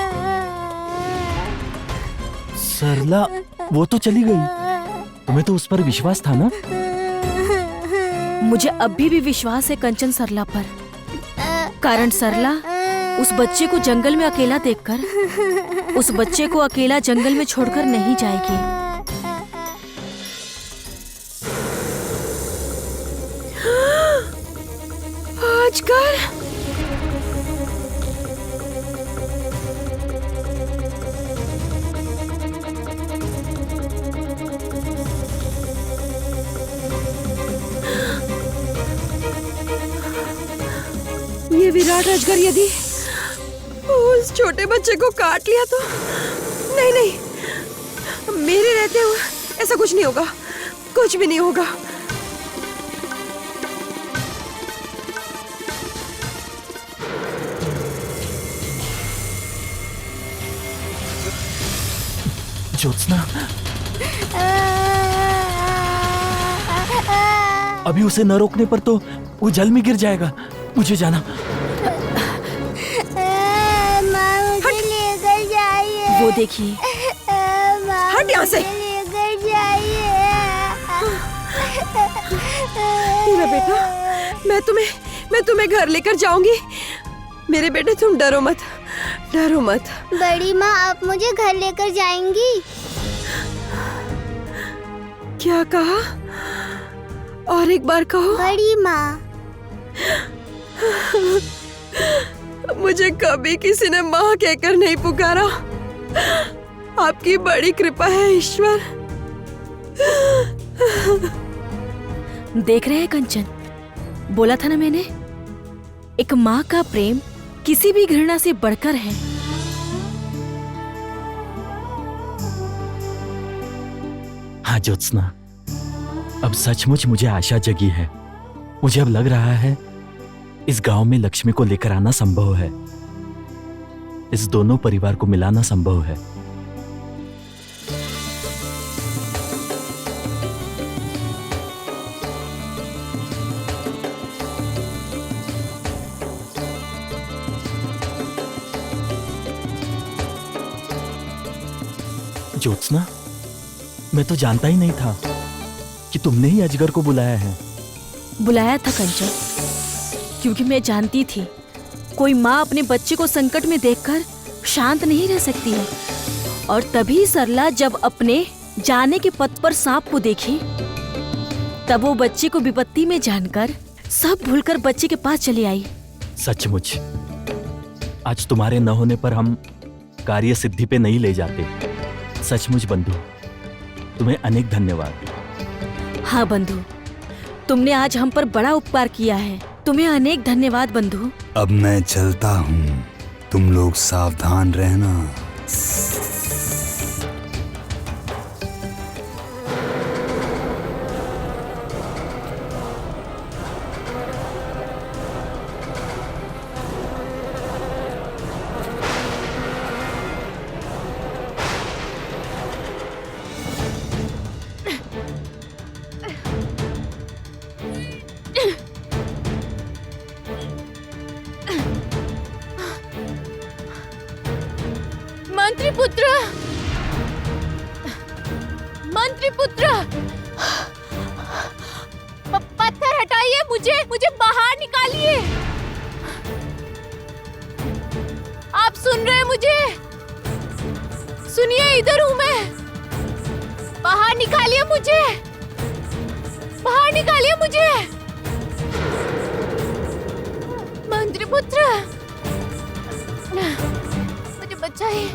सरला वो तो चली गई, तुम्हें तो उस पर विश्वास था ना? मुझे अभी भी विश्वास है कंचन सरला पर, कारण सरला उस बच्चे को जंगल में अकेला देखकर उस बच्चे को अकेला जंगल में छोड़कर नहीं जाएगी। आजकल ये विराट अजगर यदि उस छोटे बच्चे को काट लिया तो नहीं, मेरे रहते हुए ऐसा कुछ नहीं होगा, कुछ भी नहीं होगा। ज्योत्सना, अभी उसे न रोकने पर तो वो जल में गिर जाएगा। मुझे जाना। माँ, मुझे लेकर जाइए। वो देखिए। हट यहाँ से। लेकर जाइए। मेरा बेटा, मैं तुम्हें घर लेकर जाऊंगी। मेरे बेटे, तुम डरो मत, डरो मत। बड़ी माँ, आप मुझे घर लेकर जाएंगी? क्या कहा? और एक बार कहो। बड़ी माँ, मुझे कभी किसी ने माँ कहकर नहीं पुकारा। आपकी बड़ी कृपा है ईश्वर। देख रहे हैं कंचन, बोला था ना मैंने, एक माँ का प्रेम किसी भी घृणा से बढ़कर है। हाँ ज्योत्सना, अब सचमुच मुझे आशा जगी है। मुझे अब लग रहा है इस गांव में लक्ष्मी को लेकर आना संभव है, इस दोनों परिवार को मिलाना संभव है। ज्योत्सना, मैं तो जानता ही नहीं था कि तुमने ही अजगर को बुलाया है। बुलाया था कंचन, क्योंकि मैं जानती थी कोई माँ अपने बच्चे को संकट में देखकर शांत नहीं रह सकती है। और तभी सरला जब अपने जाने के पथ पर सांप को देखी, तब वो बच्चे को विपत्ति में जानकर सब भूलकर बच्चे के पास चली आई। सचमुच आज तुम्हारे न होने पर हम कार्य सिद्धि पे नहीं ले जाते। सचमुच बंधु, तुम्हें अनेक धन्यवाद। हाँ बंधु, तुमने आज हम पर बड़ा उपकार किया है। तुम्हें अनेक धन्यवाद बंधु। अब मैं चलता हूँ, तुम लोग सावधान रहना। मंत्रीपुत्र, मंत्रीपुत्र, पत्थर हटाइए, मुझे बाहर निकालिए। आप सुन रहे हैं मुझे? सुनिए, इधर हूं मैं। बाहर निकालिए मुझे, बाहर निकालिए मुझे। मंत्रीपुत्र, मुझे बचाइए।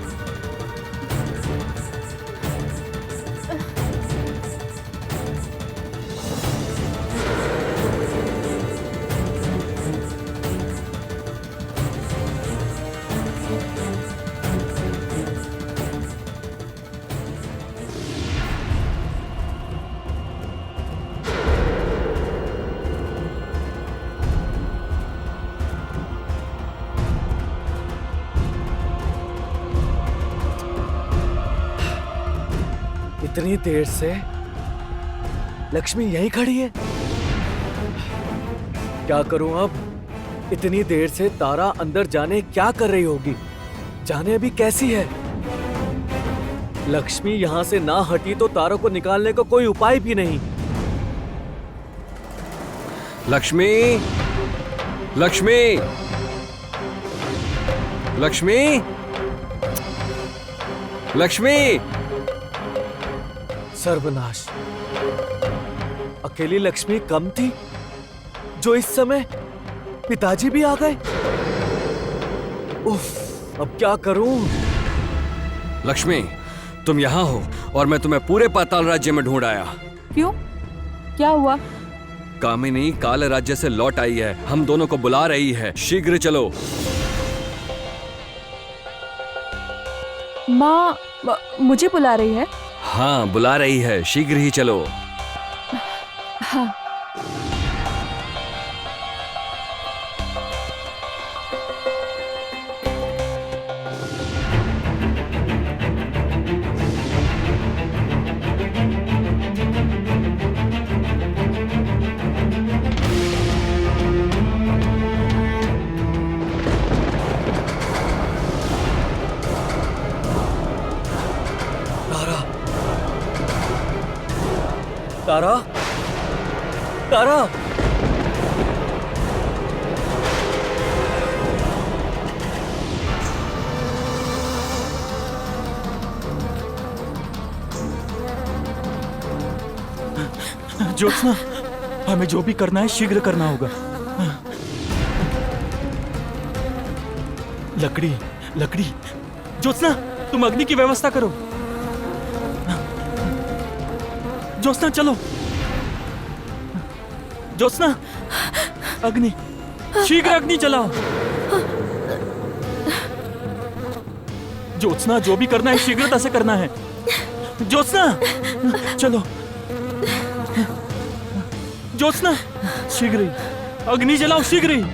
इतनी देर से लक्ष्मी यहीं खड़ी है। क्या करूं अब? इतनी देर से तारा अंदर जाने क्या कर रही होगी? जाने अभी कैसी है? लक्ष्मी यहां से ना हटी तो तारा को निकालने का कोई उपाय भी नहीं। लक्ष्मी, लक्ष्मी, लक्ष्मी, लक्ष्मी। सर्वनाश, अकेली लक्ष्मी कम थी जो इस समय पिताजी भी आ गए। उफ, अब क्या करूं? लक्ष्मी, तुम यहाँ हो और मैं तुम्हें पूरे पाताल राज्य में ढूंढ आया। क्यों? क्या हुआ? कामिनी काल राज्य से लौट आई है, हम दोनों को बुला रही है, शीघ्र चलो। माँ मुझे बुला रही है? हाँ, बुला रही है, शीघ्र ही चलो। हाँ। तारा, तारा, ज्योत्सना, हमें जो भी करना है शीघ्र करना होगा। लकड़ी, लकड़ी। ज्योत्सना, तुम अग्नि की व्यवस्था करो। ज्योत्सना चलो। ज्योत्सना, अग्नि, शीघ्र अग्नि जलाओ। ज्योत्सना, जो भी करना है शीघ्रता से करना है। ज्योत्सना, चलो। ज्योत्सना, शीघ्र ही अग्नि जलाओ, शीघ्र ही।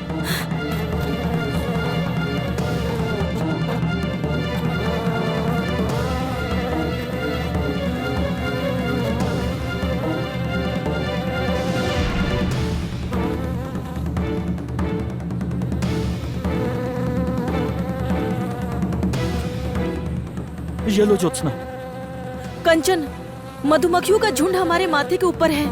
ये लो ज्योत्सना। कंचन, मधुमक्खियों का झुंड हमारे माथे के ऊपर है।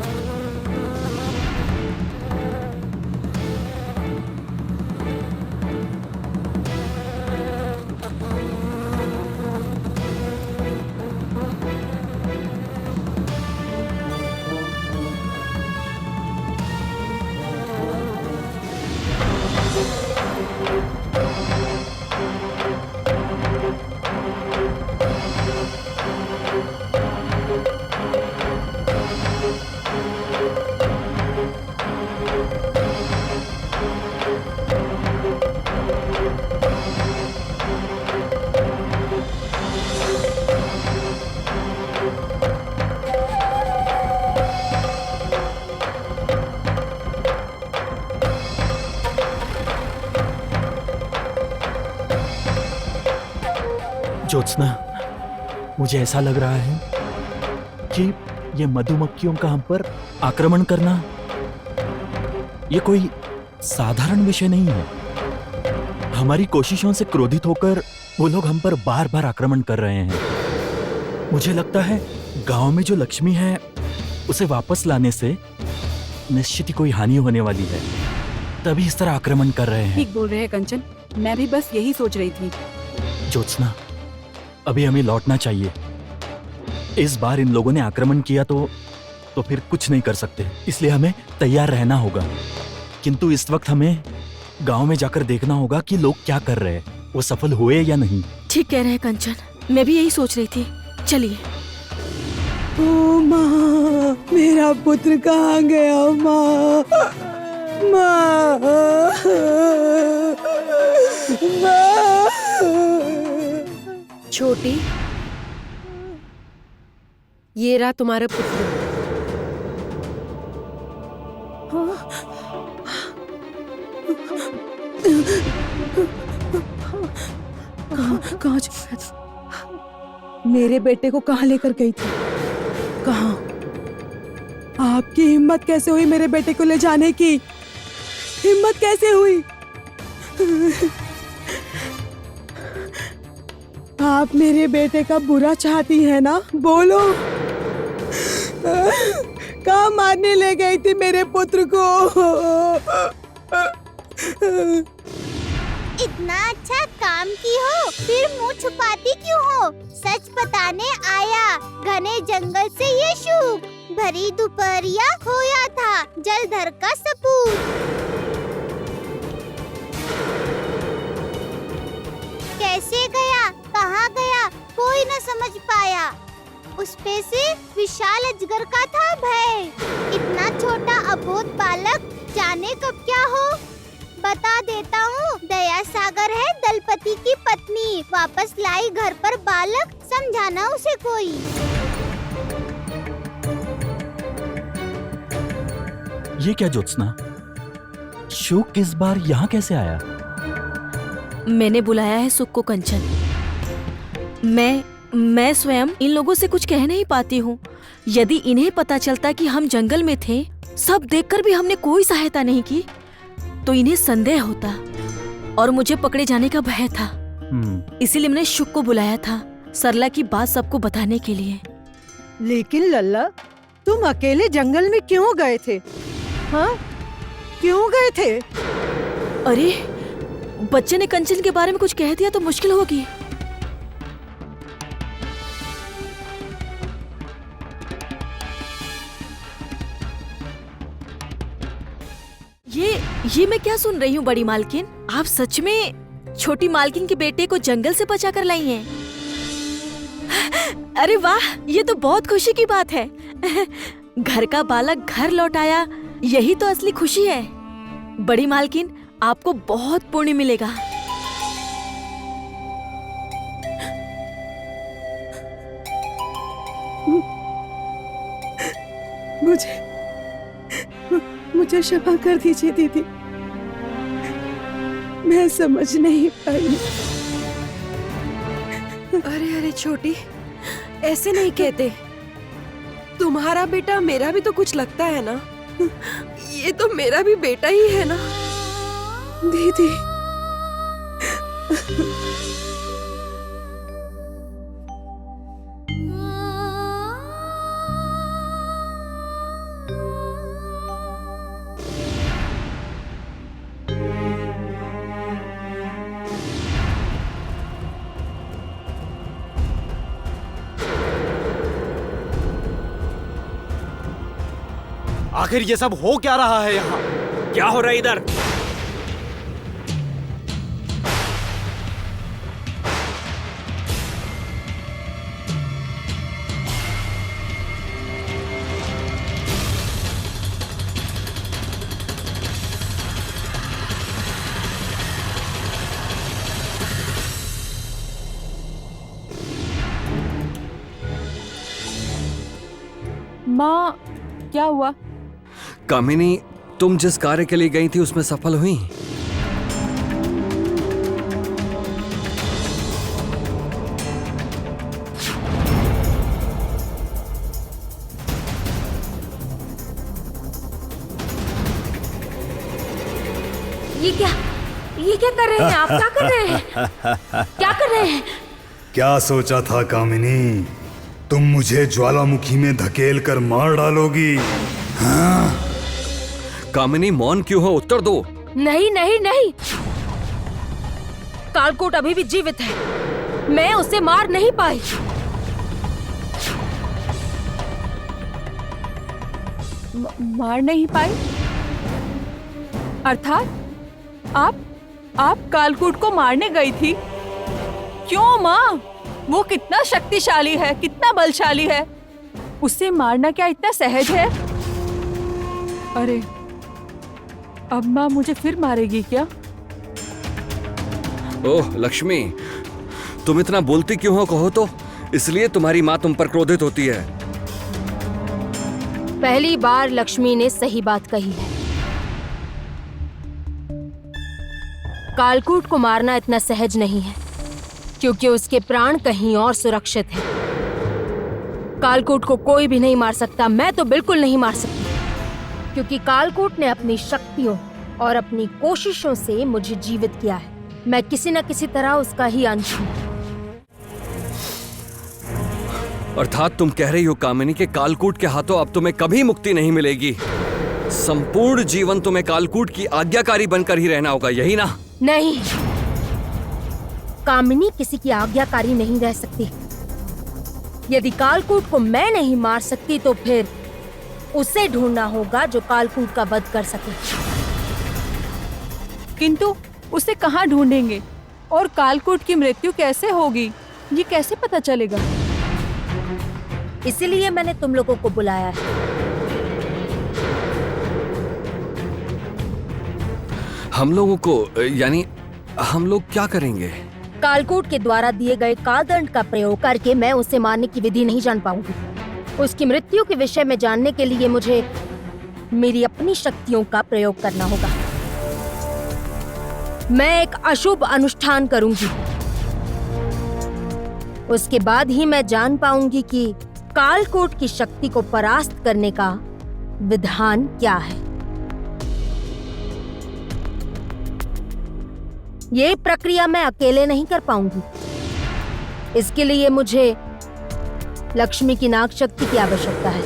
ज्योत्सना, मुझे ऐसा लग रहा है कि ये मधुमक्खियों का हम पर आक्रमण करना ये कोई साधारण विषय नहीं है। हमारी कोशिशों से क्रोधित होकर वो लोग हम पर बार बार आक्रमण कर रहे हैं। मुझे लगता है गांव में जो लक्ष्मी है उसे वापस लाने से निश्चित ही कोई हानि होने वाली है, तभी इस तरह आक्रमण कर रहे हैं। ठीक बोल रहे हैं कंचन, मैं भी बस यही सोच रही थी। ज्योत्सना, अभी हमें लौटना चाहिए। इस बार इन लोगों ने आक्रमण किया तो फिर कुछ नहीं कर सकते, इसलिए हमें तैयार रहना होगा। किंतु इस वक्त हमें गांव में जाकर देखना होगा कि लोग क्या कर रहे हैं, वो सफल हुए या नहीं। ठीक कह रहे हैं कंचन, मैं भी यही सोच रही थी। चलिए। ओ माँ, मेरा पुत्र कहाँ गया माँ? माँ, माँ। छोटी, ये रहा तुम्हारा पुत्र। कहाँ छुपा था? मेरे बेटे को कहाँ लेकर गई थी? कहाँ? आपकी हिम्मत कैसे हुई मेरे बेटे को ले जाने की? हिम्मत कैसे हुई? आप मेरे बेटे का बुरा चाहती हैं ना? बोलो। कहाँ मारने ले गई थी मेरे पुत्र को? इतना अच्छा काम की हो, फिर मुंह छुपाती क्यों हो? सच बताने आया। घने जंगल से ये शूक भरी दोपहरिया खोया था, जलधर का सपूत। कैसे गया, कहाँ गया, कोई न समझ पाया। उस पे से विशाल अजगर का था भय। इतना छोटा अबोध बालक जाने कब क्या हो। बता देता हूँ, दया सागर है दलपति की पत्नी। वापस लाई घर पर बालक, समझाना उसे कोई। ये क्या ज्योत्सना, शुक किस बार यहाँ कैसे आया? मैंने बुलाया है सुख को कंचन। मैं स्वयं इन लोगों से कुछ कह नहीं पाती हूँ। यदि इन्हें पता चलता कि हम जंगल में थे, सब देखकर भी हमने कोई सहायता नहीं की, तो इन्हें संदेह होता और मुझे पकड़े जाने का भय था। इसीलिए मैंने शुक को बुलाया था, सरला की बात सबको बताने के लिए। लेकिन लल्ला, तुम अकेले जंगल में क्यों गए थे? हाँ, क्यों गए थे? अरे, बच्चे ने कंचन के बारे में कुछ कह दिया तो मुश्किल होगी। ये मैं क्या सुन रही हूँ बड़ी मालकिन? आप सच में छोटी मालकिन के बेटे को जंगल से बचा कर लाई हैं? अरे वाह, ये तो बहुत खुशी की बात है। घर का बालक घर लौट आया, यही तो असली खुशी है। बड़ी मालकिन, आपको बहुत पुण्य मिलेगा। मुझे क्षमा कर दीजिए दीदी, मैं समझ नहीं पाई। अरे अरे छोटी, ऐसे नहीं कहते। तुम्हारा बेटा मेरा भी तो कुछ लगता है ना। ये तो मेरा भी बेटा ही है ना। दीदी, आखिर ये सब हो क्या रहा है यहाँ? क्या हो रहा है इधर? माँ, क्या हुआ? कामिनी, तुम जिस कार्य के लिए गई थी उसमें सफल हुई? ये क्या कर रहे हैं आप? क्या कर रहे हैं? क्या कर रहे हैं? क्या सोचा था कामिनी, तुम मुझे ज्वालामुखी में धकेल कर मार डालोगी? हाँ? कामिनी मौन क्यों हो? उत्तर दो। नहीं नहीं नहीं, कालकोट अभी भी जीवित है, मैं उसे मार नहीं पाई। मार नहीं पाई? अर्थात आप कालकूट को मारने गई थी? क्यों माँ? वो कितना शक्तिशाली है, कितना बलशाली है, उसे मारना क्या इतना सहज है? अरे अब माँ मुझे फिर मारेगी क्या? ओह लक्ष्मी, तुम इतना बोलती क्यों हो? कहो तो। इसलिए तुम्हारी माँ तुम पर क्रोधित होती है। पहली बार लक्ष्मी ने सही बात कही है। कालकूट को मारना इतना सहज नहीं है, क्योंकि उसके प्राण कहीं और सुरक्षित हैं। कालकूट को कोई भी नहीं मार सकता, मैं तो बिल्कुल नहीं मार सकती, क्योंकि कालकूट ने अपनी शक्तियों और अपनी कोशिशों से मुझे जीवित किया है। मैं किसी न किसी तरह उसका ही अंश हूँ। अर्थात तुम कह रही हो कामिनी के कालकूट के हाथों अब तुम्हें कभी मुक्ति नहीं मिलेगी। संपूर्ण जीवन तुम्हें कालकूट की आज्ञाकारी बनकर ही रहना होगा, यही ना? नहीं, कामिनी किसी की आज्ञाकारी नहीं रह सकती। यदि कालकूट को मैं नहीं मार सकती तो फिर उसे ढूंढना होगा जो कालकूट का वध कर सके। किंतु उसे कहाँ ढूंढेंगे और कालकूट की मृत्यु कैसे होगी, ये कैसे पता चलेगा? इसीलिए मैंने तुम लोगों को बुलाया है। हम लोगों को, यानी हम लोग क्या करेंगे? कालकूट के द्वारा दिए गए कालदंड का प्रयोग करके मैं उसे मारने की विधि नहीं जान पाऊंगी। उसकी मृत्यु के विषय में जानने के लिए मुझे मेरी अपनी शक्तियों का प्रयोग करना होगा। मैं एक अशुभ अनुष्ठान करूंगी, उसके बाद ही मैं जान पाऊंगी कि कालकूट की शक्ति को परास्त करने का विधान क्या है। ये प्रक्रिया मैं अकेले नहीं कर पाऊंगी। इसके लिए मुझे लक्ष्मी की नाग शक्ति की आवश्यकता है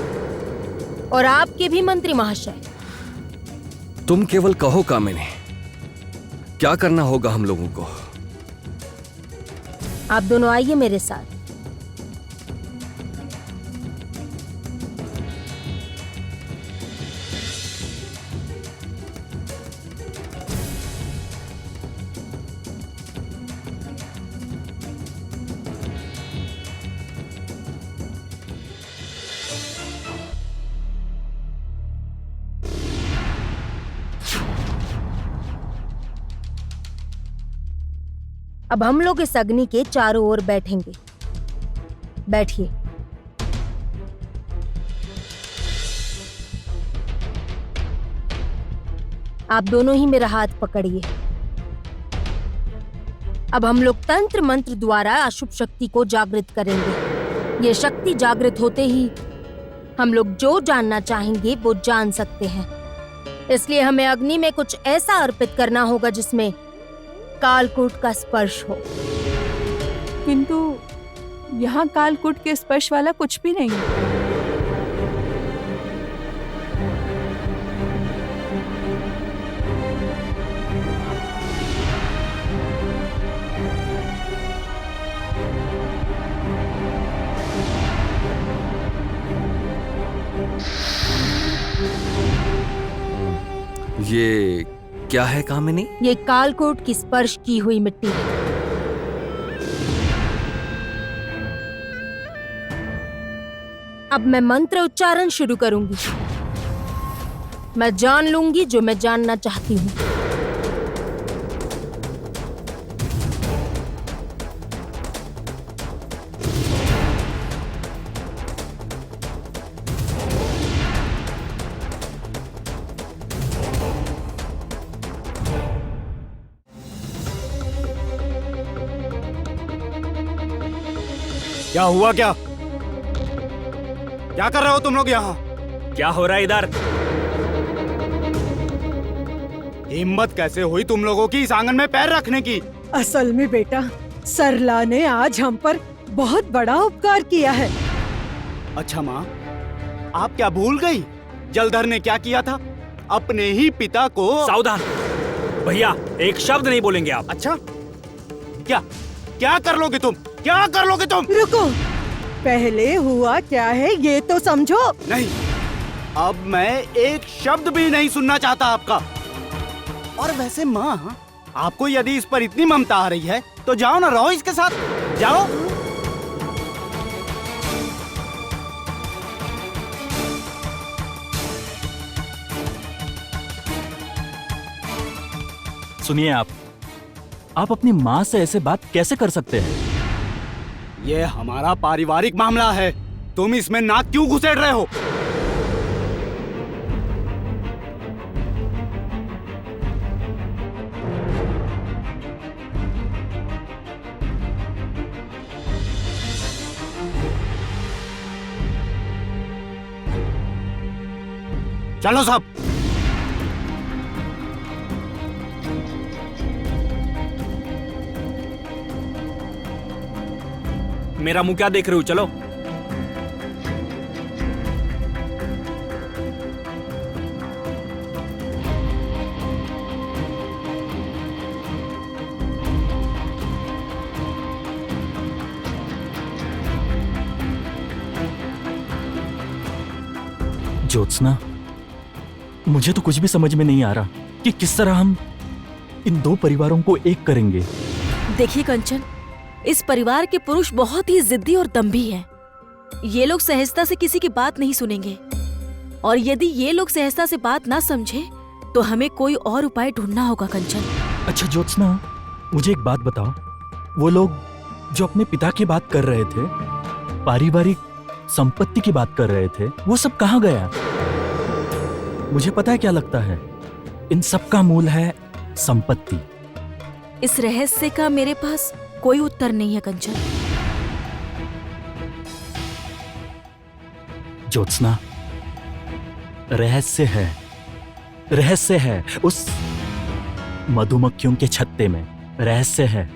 और आपके भी मंत्री महाशय। तुम केवल कहो कामिनी, क्या करना होगा हम लोगों को? आप दोनों आइए मेरे साथ। अब हम लोग इस अग्नि के चारों ओर बैठेंगे। बैठिए। आप दोनों ही मेरा हाथ पकड़िए। अब हम लोग तंत्र मंत्र द्वारा अशुभ शक्ति को जागृत करेंगे। ये शक्ति जागृत होते ही हम लोग जो जानना चाहेंगे वो जान सकते हैं। इसलिए हमें अग्नि में कुछ ऐसा अर्पित करना होगा जिसमें कालकूट का स्पर्श हो। किंतु यहाँ कालकूट के स्पर्श वाला कुछ भी नहीं। ये क्या है कामिनी? ये कालकूट की स्पर्श की हुई मिट्टी है। अब मैं मंत्र उच्चारण शुरू करूंगी। मैं जान लूंगी जो मैं जानना चाहती हूँ। क्या हुआ? क्या कर रहे हो तुम लोग यहाँ? क्या हो रहा है इधर? हिम्मत कैसे हुई तुम लोगों की इस आंगन में पैर रखने की? असल में बेटा, सरला ने आज हम पर बहुत बड़ा उपकार किया है। अच्छा माँ, आप क्या भूल गई जलधर ने क्या किया था? अपने ही पिता को। सावधान भैया, एक शब्द नहीं बोलेंगे आप। अच्छा, क्या क्या कर लोगे तुम? क्या कर लोगे तुम? रुको, पहले हुआ क्या है ये तो समझो। नहीं, अब मैं एक शब्द भी नहीं सुनना चाहता आपका। और वैसे माँ, आपको यदि इस पर इतनी ममता आ रही है तो जाओ ना, रहो इसके साथ, जाओ। सुनिए, आप अपनी माँ से ऐसे बात कैसे कर सकते हैं? ये हमारा पारिवारिक मामला है, तुम इसमें नाक क्यों घुसेड़ रहे हो? चलो सब। मेरा मुंह क्या देख रहे हो? चलो। ज्योत्सना, मुझे तो कुछ भी समझ में नहीं आ रहा कि किस तरह हम इन दो परिवारों को एक करेंगे। देखिए कंचन, इस परिवार के पुरुष बहुत ही जिद्दी और दम्भी हैं। ये लोग सहजता से किसी की बात नहीं सुनेंगे, और यदि ये लोग सहजता से बात ना समझे तो हमें कोई और उपाय ढूंढना होगा कंचन। अच्छा ज्योत्सना, मुझे एक बात बताओ, वो लोग जो अपने पिता की बात कर रहे थे, पारिवारिक संपत्ति की बात कर रहे थे, वो सब कहाँ गया? मुझे पता है क्या लगता है, इन सब का मूल है संपत्ति। इस रहस्य का मेरे पास कोई उत्तर नहीं है कंचन। ज्योत्सना, रहस्य है उस मधुमक्खियों के छत्ते में, रहस्य है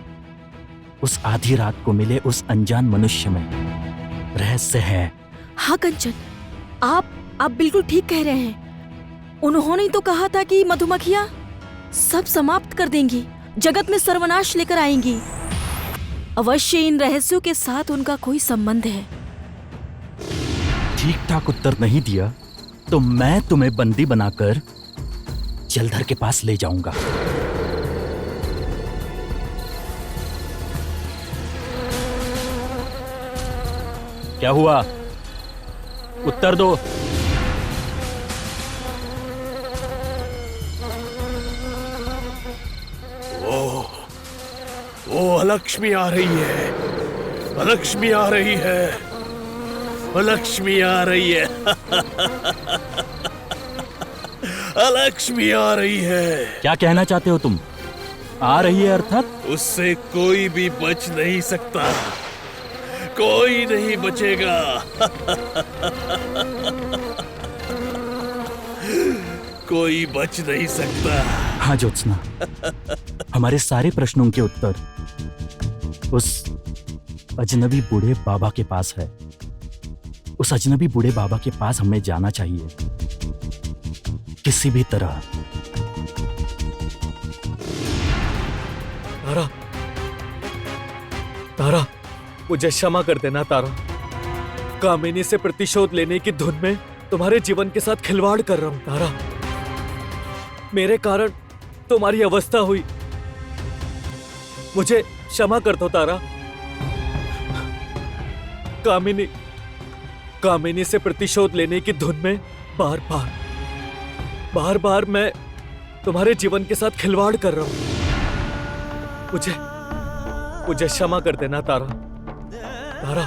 उस आधी रात को मिले उस अनजान मनुष्य में, रहस्य है। हाँ कंचन, आप बिल्कुल ठीक कह रहे हैं। उन्होंने तो कहा था कि मधुमक्खियां सब समाप्त कर देंगी, जगत में सर्वनाश लेकर आएंगी। अवश्य इन रहस्यों के साथ उनका कोई संबंध है। ठीक ठाक उत्तर नहीं दिया तो मैं तुम्हें बंदी बनाकर जलधर के पास ले जाऊंगा। क्या हुआ? उत्तर दो। वो अलक्ष्मी आ रही है, अलक्ष्मी आ रही है, अलक्ष्मी आ रही है। अलक्ष्मी आ रही है। क्या कहना चाहते हो तुम? आ रही है अर्थात? उससे कोई भी बच नहीं सकता, कोई नहीं बचेगा। कोई बच नहीं सकता। हाँ ज्योत्सना, हमारे सारे प्रश्नों के उत्तर उस अजनबी बूढ़े बाबा के पास है। उस अजनबी बूढ़े बाबा के पास हमें जाना चाहिए किसी भी तरह। तारा, तारा, मुझे क्षमा कर देना तारा। कामिनी से प्रतिशोध लेने की धुन में तुम्हारे जीवन के साथ खिलवाड़ कर रहा हूं तारा। मेरे कारण तुम्हारी अवस्था हुई, मुझे क्षमा कर दो तारा। कामिनी से प्रतिशोध लेने की धुन में बार बार मैं तुम्हारे जीवन के साथ खिलवाड़ कर रहा हूं। मुझे क्षमा कर देना तारा। तारा,